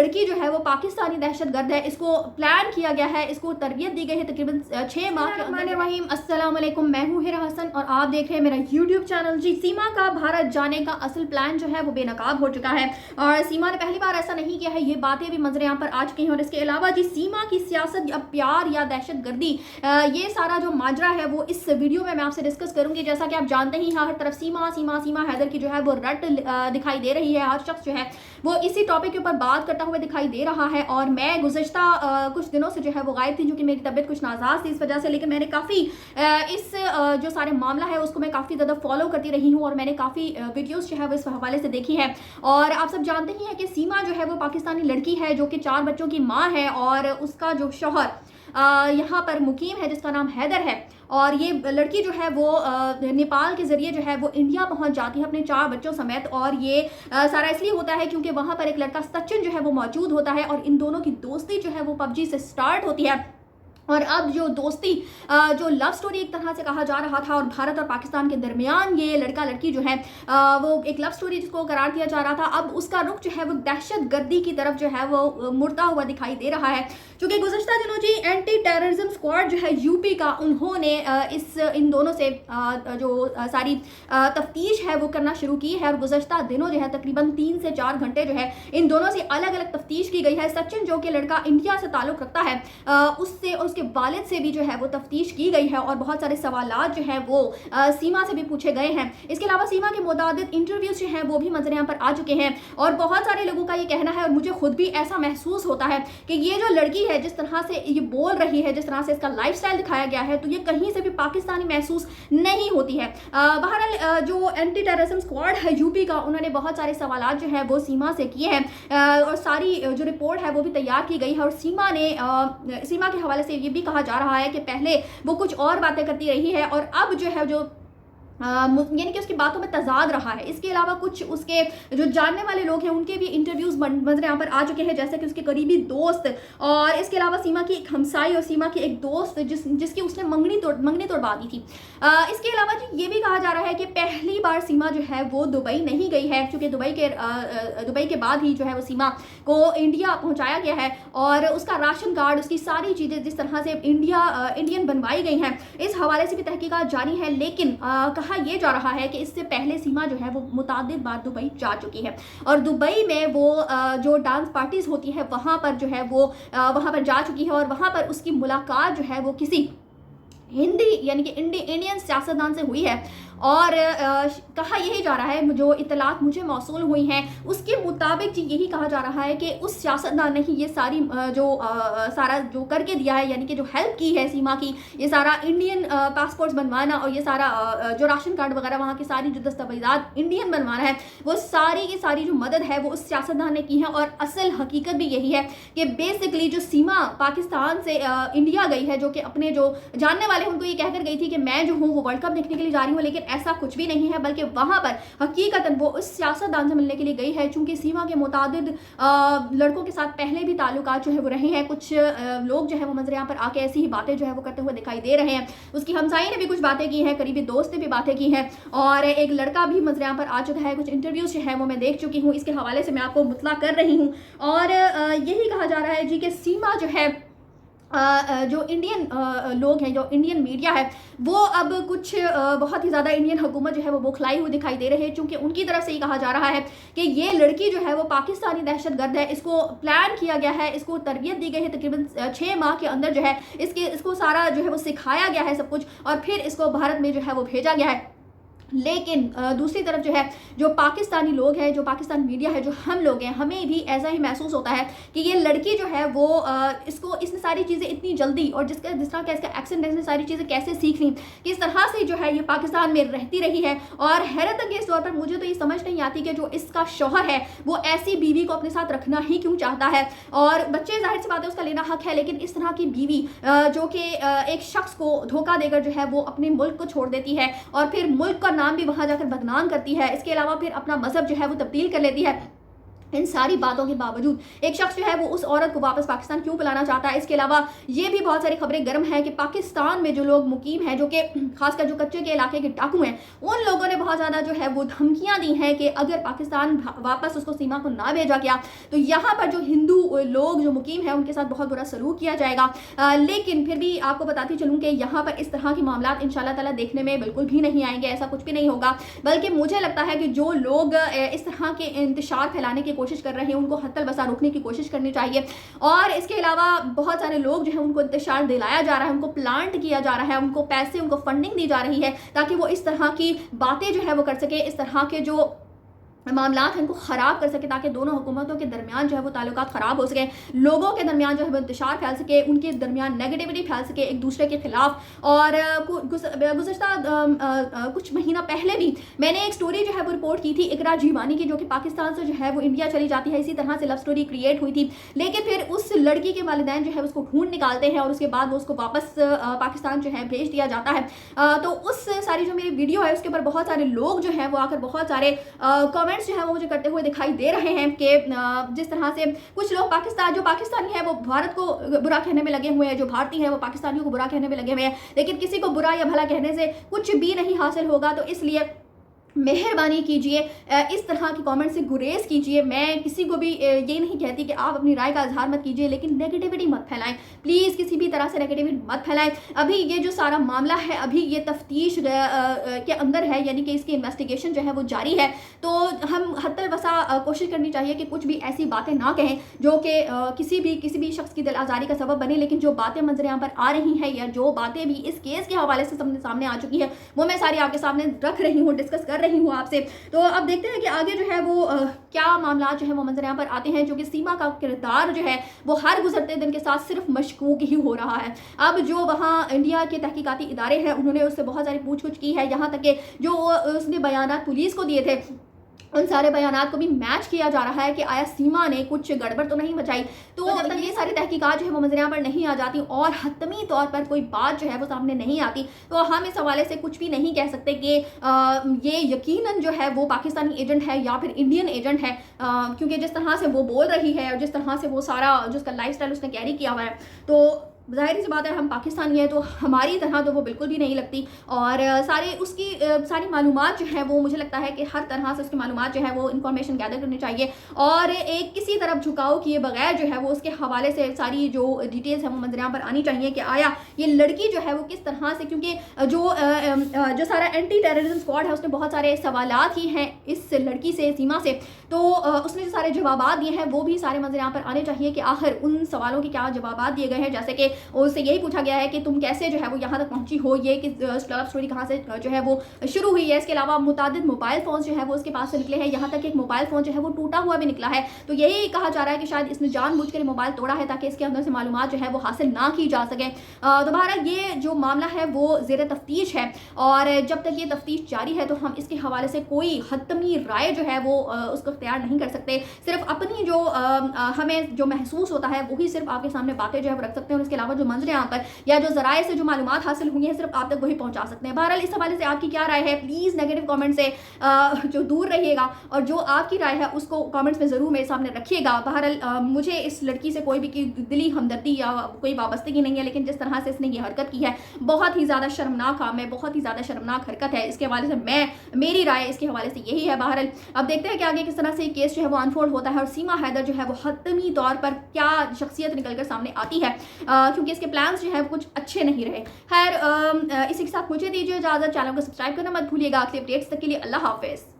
लड़की जो है वो पाकिस्तानी दहशतगर्द है, इसको प्लान किया गया है, इसको तरबियत दी गई है तकरीबन 6 माह के अंदर। अस्सलाम वालेकुम, मैं हूँ हिरा हसन और आप देख रहे हैं मेरा यूट्यूब चैनल। जी, सीमा का भारत जाने का असल प्लान जो है वो बेनकाब हो चुका है और सीमा ने पहली बार ऐसा नहीं किया है, ये बातें भी मंजर यहाँ पर आ चुकी हैं। और इसके अलावा जी, सीमा की सियासत या प्यार या दहशतगर्दी, ये सारा जो माजरा है वो इस वीडियो में मैं आपसे डिस्कस करूंगी। जैसा कि आप जानते ही हर तरफ सीमा सीमा सीमा हैदर की जो है वो रट दिखाई दे रही है। हर शख्स जो है वो इसी टॉपिक के ऊपर बात करता हुआ दिखाई दे रहा है और मैं गुज़श्ता कुछ दिनों से जो है वो गायब थी, क्योंकि मेरी तबीयत कुछ नाजाज थी इस वजह से। लेकिन मैंने काफ़ी इस जो सारे मामला है उसको मैं काफ़ी ज़्यादा फॉलो करती रही हूँ और मैंने काफ़ी वीडियोस जो है वो इस हवाले से देखी है। और आप सब जानते ही हैं कि सीमा जो है वो पाकिस्तानी लड़की है जो कि 4 बच्चों की माँ है और उसका जो शौहर यहाँ पर मुकीम है जिसका नाम हैदर है। और ये लड़की जो है वो नेपाल के ज़रिए जो है वो इंडिया पहुंच जाती है अपने 4 बच्चों समेत। और ये सारा इसलिए होता है क्योंकि वहाँ पर एक लड़का सचिन जो है वो मौजूद होता है और इन दोनों की दोस्ती जो है वो पबजी से स्टार्ट होती है। और अब जो दोस्ती जो लव स्टोरी एक तरह से कहा जा रहा था और भारत और पाकिस्तान के दरमियान ये लड़का लड़की जो है वो एक लव स्टोरी जिसको करार दिया जा रहा था, अब उसका रुख जो है वो दहशत गर्दी की तरफ जो है वो मुड़ता हुआ दिखाई दे रहा है। क्योंकि गुज़श्ता दिनों जी एंटी टेररिज्म स्क्वाड जो है यूपी का, उन्होंने इन दोनों से जो सारी तफ्तीश है वो करना शुरू की है। और गुज़श्ता दिनों जो है तकरीबन 3 से 4 घंटे जो है इन दोनों से अलग अलग तफ्तीश की गई है। सचिन जो कि लड़का इंडिया से ताल्लुक़ रखता है, उससे उसके वालिद से भी जो है वो तफ्तीश की गई है और बहुत सारे सवालात जो है वो सीमा से भी पूछे गए हैं। इसके अलावा सीमा के मुताबिक इंटरव्यूज जो हैं वो भी मंजर यहाँ पर आ चुके हैं और बहुत सारे लोगों का ये कहना है और मुझे खुद भी ऐसा महसूस होता है कि ये जो लड़की है जिस तरह से ये बोल रही है, जिस तरह से इसका लाइफस्टाइल दिखाया गया है, तो ये कहीं से भी पाकिस्तानी महसूस नहीं होती है। बहरहाल जो एंटी टेररिज्म स्क्वाड है यूपी का, उन्होंने बहुत सारे सवालात जो है वो सीमा से किए हैं और सारी जो रिपोर्ट है वो भी तैयार की गई है। और सीमा के हवाले से ये भी कहा जा रहा है कि पहले वो कुछ और बातें करती रही है और अब जो है जो यानी कि उसकी बातों में तजाद रहा है। इसके अलावा कुछ उसके जो जानने वाले लोग हैं उनके भी इंटरव्यूज मंजर यहाँ पर आ चुके हैं, जैसे कि उसके करीबी दोस्त और इसके अलावा सीमा की एक हमसाई और सीमा की एक दोस्त जिसकी उसने मंगनी तोड़वा दी थी। इसके अलावा जी ये भी कहा जा रहा है कि पहली बार सीमा जो है वो दुबई नहीं गई है, क्योंकि दुबई के बाद ही जो है वो सीमा को इंडिया पहुँचाया गया है और उसका राशन कार्ड, उसकी सारी चीज़ें जिस तरह से इंडियन बनवाई गई हैं, इस हवाले से भी तहकीकात जारी है। लेकिन कहा यह जा रहा है कि इससे पहले सीमा जो है वो मुतादिद बार दुबई जा चुकी है और दुबई में वो जो डांस पार्टीज होती है वहाँ पर जो है वो वहाँ पर जा चुकी है और वहाँ पर उसकी मुलाकात जो है वो किसी हिंदी यानी कि इंडियन सियासतदान से हुई है। और कहा यही जा रहा है, जो इतलात मुझे मौसूल हुई हैं उसके मुताबिक जी यही कहा जा रहा है कि उस सियासतदान ने ही ये सारी सारा जो करके दिया है, यानी कि जो हेल्प की है सीमा की, ये सारा इंडियन पासपोर्ट्स बनवाना और ये सारा जो राशन कार्ड वगैरह वहाँ की सारी जो दस्तावेजात इंडियन बनवाना है, वो सारी की सारी जो मदद है वो उस सियासतदान ने की है। और असल हकीकत भी यही है कि बेसिकली जो सीमा पाकिस्तान से इंडिया गई है, जो कि अपने जो जानने वाले उनको ये कहकर गई थी कि मैं जो हूँ वो वर्ल्ड कप देखने के लिए जा रही हूँ, लेकिन ऐसा कुछ भी नहीं है, बल्कि वहां पर हकीकतन वो उस सियासतदान से मिलने के लिए गई है। चूंकि सीमा के मुताबिद लड़कों के साथ पहले भी ताल्लुकात जो है वो रहे हैं, कुछ लोग जो है वो मंजर यहाँ पर आके ऐसी ही बातें जो है वो करते हुए दिखाई दे रहे हैं। उसकी हमसाई ने भी कुछ बातें की हैं, करीबी दोस्त ने भी बातें की हैं और एक लड़का भी मंजर यहाँ पर आ चुका है। कुछ इंटरव्यूज जो है वो मैं देख चुकी हूँ, इसके हवाले से मैं आपको मुतला कर रही हूँ। और यही कहा जा रहा है जी कि सीमा जो है जो इंडियन लोग हैं, जो इंडियन मीडिया है, वो अब कुछ बहुत ही ज़्यादा इंडियन हुकूमत जो है वो बौखलाई हुई दिखाई दे रही है, क्योंकि उनकी तरफ से ही कहा जा रहा है कि ये लड़की जो है वो पाकिस्तानी दहशतगर्द है, इसको प्लान किया गया है, इसको तरबियत दी गई है तकरीबन 6 माह के अंदर जो है इसको सारा जो है वो सिखाया गया है सब कुछ और फिर इसको भारत में जो है वो भेजा गया है। लेकिन दूसरी तरफ जो है जो पाकिस्तानी लोग हैं, जो पाकिस्तान मीडिया है, जो हम लोग हैं, हमें भी ऐसा ही महसूस होता है कि ये लड़की जो है वो इसने सारी चीज़ें इतनी जल्दी और जिस तरह का इसका एक्सेंट है, इसने सारी चीज़ें कैसे सीख ली, किस तरह से जो है ये पाकिस्तान में रहती रही है। और हैरत अंगेज़ तौर पर मुझे तो ये समझ नहीं आती कि जो इसका शौहर है वो ऐसी बीवी को अपने साथ रखना ही क्यों चाहता है। और बच्चे जाहिर सी बात है उसका लेना हक है, लेकिन इस तरह की बीवी जो कि एक शख्स को धोखा देकर जो है वो अपने मुल्क को छोड़ देती है और फिर मुल्क का नाम भी वहां जाकर बदनाम करती है, इसके अलावा फिर अपना मजहब जो है वो तब्दील कर लेती है, इन सारी बातों के बावजूद एक शख्स जो है वो उस औरत को वापस पाकिस्तान क्यों बुलाना चाहता है। इसके अलावा ये भी बहुत सारी खबरें गर्म हैं कि पाकिस्तान में जो लोग मुकीम हैं, जो कि खासकर जो कच्चे के इलाके के डाकू हैं, उन लोगों ने बहुत ज़्यादा जो है वो धमकियां दी हैं कि अगर पाकिस्तान वापस उसको सीमा को ना भेजा गया तो यहाँ पर जो हिंदू लोग जो मुकीम हैं उनके साथ बहुत बुरा सलूक किया जाएगा। लेकिन फिर भी आपको बताती चलूँ कि यहाँ पर इस तरह के मामला इंशाल्लाह ताला देखने में बिल्कुल भी नहीं आएंगे, ऐसा कुछ भी नहीं होगा। बल्कि मुझे लगता है कि जो लोग इस तरह के इंतशार फैलाने की कोशिश कर रहे हैं उनको हत्तल बसा रोकने की कोशिश करनी चाहिए। और इसके अलावा बहुत सारे लोग जो है उनको इंतशार दिलाया जा रहा है, उनको प्लांट किया जा रहा है, उनको पैसे, उनको फंडिंग दी जा रही है ताकि वो इस तरह की बातें जो है वो कर सके, इस तरह के जो मामलात हैं उनको ख़राब कर सके, ताकि दोनों हुकूमतों के दरमियान जो है वो ताल्लुकात ख़राब हो सके, लोगों के दरमियान जो है वो इंतशार फैल सके, उनके दरमियान नेगेटिविटी फैल सके एक दूसरे के खिलाफ। और गुज़श्ता कुछ महीना पहले भी मैंने एक स्टोरी जो है वो रिपोर्ट की थी इकरा जीवानी की, जो कि पाकिस्तान से जो है वो इंडिया चली जाती है। इसी तरह से लव स्टोरी क्रिएट हुई थी, लेकिन फिर उस लड़की के वालिदैन जो है उसको ढूंढ निकालते हैं और उसके बाद वो उसको वापस पाकिस्तान जो है भेज दिया जाता है। तो उस सारी जो मेरी वीडियो है उसके ऊपर बहुत सारे लोग जो हैं वो आकर बहुत सारे कमेंट्स जो है वो मुझे करते हुए दिखाई दे रहे हैं कि जिस तरह से कुछ लोग जो पाकिस्तानी है वो भारत को बुरा कहने में लगे हुए हैं, जो भारतीय है वो पाकिस्तानियों को बुरा कहने में लगे हुए हैं, लेकिन किसी को बुरा या भला कहने से कुछ भी नहीं हासिल होगा। तो इसलिए मेहरबानी कीजिए इस तरह की कमेंट से गुरेज कीजिए। मैं किसी को भी ये नहीं कहती कि आप अपनी राय का इजहार मत कीजिए, लेकिन नेगेटिविटी मत फैलाएं प्लीज़, किसी भी तरह से नेगेटिविटी मत फैलाएं। अभी ये जो सारा मामला है अभी ये तफ्तीश के अंदर है, यानी कि इसकी इन्वेस्टिगेशन जो है वो जारी है। तो हम हत्तल वसा कोशिश करनी चाहिए कि कुछ भी ऐसी बातें ना कहें जो कि किसी भी शख्स की दिल आज़ारी का सबब बने। लेकिन जो बातें मंजर यहाँ पर आ रही हैं या जो बातें भी इस केस के हवाले से सामने आ चुकी है वो मैं सारी आपके सामने रख रही हूँ, डिस्कस कर रही हूँ आपसे। तो अब देखते हैं कि आगे जो है वो क्या मामला जो है वो मंजर यहाँ पर आते हैं, जो कि सीमा का किरदार जो है वो हर गुजरते दिन के साथ सिर्फ मशकूक ही हो रहा है। अब जो वहाँ इंडिया के तहकीकाती इदारे हैं उन्होंने उससे बहुत सारी पूछ-गुछ की है, यहाँ तक कि जो उसने बयानात पुलिस को दिए थे उन सारे बयानात को भी मैच किया जा रहा है कि आया सीमा ने कुछ गड़बड़ तो नहीं मचाई। तो जब तक ये सारी तहकीकात जो है वो मंजर यहाँ पर नहीं आ जाती और हतमी तौर पर कोई बात जो है वो सामने नहीं आती, तो हम इस हवाले से कुछ भी नहीं कह सकते कि ये यकीनन जो है वो पाकिस्तानी एजेंट है या फिर इंडियन एजेंट है, क्योंकि जिस तरह से वो बोल रही है और जिस तरह से वो सारा जो उसका लाइफस्टाइल उसने कैरी किया हुआ है, तो ज़ाहिर सी बात है हम पाकिस्तानी हैं तो हमारी तरह तो वो बिल्कुल भी नहीं लगती। और सारी मालूमात जो है वो मुझे लगता है कि हर तरह से उसकी मालूमात जो है वो इन्फॉर्मेशन गैदर करनी चाहिए और एक किसी तरफ झुकाव किए बगैर जो है वो उसके हवाले से सारी जो डिटेल्स है वो मंजर यहाँ पर आनी चाहिए कि आया ये लड़की जो है वो किस तरह से, क्योंकि जो सारा एंटी टेररिज्म स्क्वाड है उसने बहुत सारे सवालात किए हैं इस लड़की से, सीमा से, तो उसने जो सारे जवाब दिए हैं वो भी सारे मंजर यहाँ पर आने चाहिए कि आखिर उन सवालों के क्या जवाब दिए गए हैं। जैसे कि उससे यही पूछा गया है कि तुम कैसे जो है वो यहाँ तक पहुंची हो, ये कि लव स्टोरी कहाँ से जो है वो शुरू हुई है। इसके अलावा मुतादिद मोबाइल फ़ोन जो है वो उसके पास से निकले हैं, यहाँ तक एक मोबाइल फ़ोन जो है वो टूटा हुआ भी निकला है। तो यही कहा जा रहा है कि शायद इसने जानबूझकर मोबाइल तोड़ा है ताकि इसके अंदर से मालूमात जो है वो हासिल ना की जा सके। दोबारा ये जो मामला है वो ज़ेर तफ्तीश है और जब तक ये तफ्तीश जारी है तो हम इसके हवाले से कोई हतमी राय जो है वो उसको इख्तियार नहीं कर सकते। सिर्फ अपनी जो हमें जो महसूस होता है वही सिर्फ आपके सामने बातें जो है वो रख सकते हैं और इसके अलावा जो मंजर यहाँ पर या जो जराए से जो मालूमात हासिल हुई है सिर्फ आप तक वही पहुंचा सकते हैं। बहरहाल इस हवाले से आपकी क्या राय है, प्लीज़ नेगेटिव कमेंट से जो दूर रहिएगा और जो आपकी राय है उसको कमेंट्स में ज़रूर मेरे सामने रखिएगा। बहरहाल मुझे इस लड़की से कोई भी दिली हमदर्दी या कोई वाबस्तगी नहीं है, लेकिन जिस तरह से इसने ये हरकत की है बहुत ही ज़्यादा शर्मनाक काम है, बहुत ही ज़्यादा शर्मनाक हरकत है। इसके हवाले से मेरी राय इसके हवाले से यही है। बहरहाल अब देखते हैं कि आगे किस तरह से केस जो है वो अनफोल्ड होता है और सीमा हैदर जो है वो हतमी तौर पर क्या शख्सियत निकल कर सामने आती है, क्योंकि इसके प्लान्स जो है कुछ अच्छे नहीं रहे। खैर इसी के साथ मुझे दीजिए इजाज़त, चैनल को सब्सक्राइब करना मत भूलिएगा। अगले अपडेट्स तक के लिए अल्लाह हाफिज़।